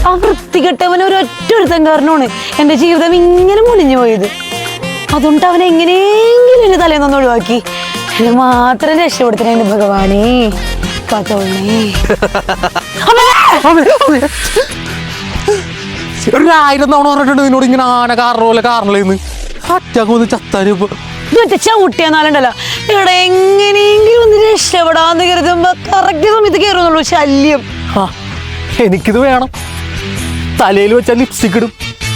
ആ വൃത്തികെട്ടവൻ ഒരൊറ്റൊരുത്തൻ കാരണമാണ് എന്റെ ജീവിതം ഇങ്ങനെ മുടിഞ്ഞു പോയത്. അതുകൊണ്ട് അവൻ എങ്ങനെയെങ്കിലും എന്റെ തലേന്നൊന്ന് ഒഴിവാക്കി എന്നെ മാത്രം രക്ഷപ്പെടുത്തണേ എന്റെ ഭഗവാനേ, കാത്തോളണേ. 1000 തവണ പറഞ്ഞിട്ടുണ്ട് നിന്നോട് ഇങ്ങനെ ആന കാറിന് പോലെ കാറിലേന്ന് അറ്റാക്ക് ചത്താനിപ്പോ ചവിട്ടിയാന്നാലുണ്ടല്ലോ ഇവിടെ എങ്ങനെയെങ്കിലും ഒന്ന് രക്ഷപ്പെടാന്ന് കരുതുമ്പോ കറക്റ്റ് സമയത്ത് കയറുന്നുള്ളൂ ശല്യം. എനിക്കിത് വേണം. തലയിൽ വെച്ചാൽ ലിപ്സ്റ്റിക് ഇടും,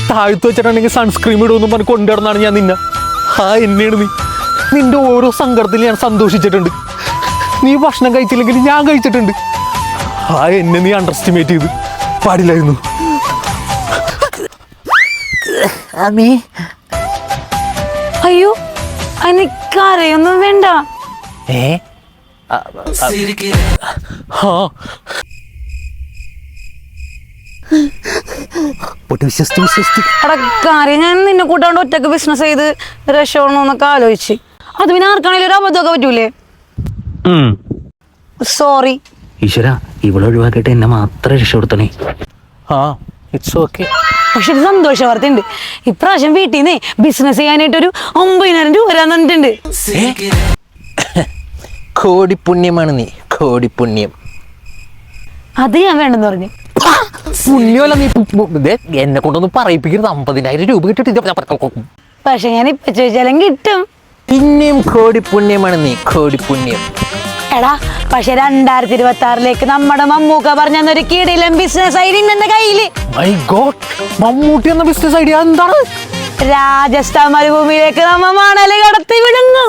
താഴത്ത് വെച്ചിട്ടുണ്ടെങ്കിൽ സൺസ്ക്രീം ഇടുമെന്നും പറഞ്ഞ് കൊണ്ടുവരുന്നതാണ് ഞാൻ നിന്നെ. എന്നെയാണ് നീ. നിന്റെ ഓരോ സങ്കടത്തിൽ ഞാൻ സന്തോഷിച്ചിട്ടുണ്ട്. നീ ഭക്ഷണം കഴിച്ചില്ലെങ്കിൽ ഞാൻ കഴിച്ചിട്ടുണ്ട്. എന്നെ നീ അണ്ടർഎസ്റ്റിമേറ്റ് ചെയ്ത് പാടില്ലായിരുന്നു. അയ്യോ എനിക്കറിയൊന്നും വേണ്ട. കാര്യം ഞാൻ നിന്നെ കൂട്ടാണ്ട് ഒറ്റക്ക് ബിസിനസ് ചെയ്ത് രക്ഷപ്പെടണമെന്നൊക്കെ ആലോചിച്ച്. അത് പിന്നെ ആർക്കാണെങ്കിലും ഒരു അബദ്ധമൊക്കെ പറ്റൂലേ? സോറി ഈശ്വര, ഇവിടെ ഒഴിവാക്കിയിട്ട് എന്നെ മാത്രം രക്ഷപ്പെടുത്തണേ. It's okay. പക്ഷെ ഒരു സന്തോഷ വാർത്തയുണ്ട്. ഇപ്രാവശ്യം വീട്ടിൽ നിന്ന് ബിസിനസ് ചെയ്യാനായിട്ടൊരു 9,000 രൂപ വരാൻ തന്നിട്ടുണ്ട്. കോടിപുണ്യമാണ് നീ, കോടിപുണ്യം. അത് ഞാൻ വേണ്ടെന്ന് പറഞ്ഞു. പുണ്യമല്ല നീ, എന്നെ കൊണ്ടൊന്നും പറയിപ്പിക്കരുത്. 50,000 രൂപ കിട്ടിട്ട് പക്ഷെ ഞാൻ ഇപ്പൊ ചോദിച്ചാലും കിട്ടും. പിന്നെയും കോടിപുണ്യമാണ് നീ, കോടിപുണ്യം. എടാ പക്ഷെ 2026 നമ്മുടെ മമ്മൂക്ക പറഞ്ഞൊരു കീടിലും ബിസിനസ് ഐഡിയ എന്റെ കയ്യില്. മൈ ഗോഡ്, മമ്മൂട്ടി എന്ന ബിസിനസ് ഐഡിയ എന്താണ്? രാജസ്ഥാൻ മരുഭൂമിയിലേക്ക് നമ്മ മണല് കടത്തി വിടുന്നു.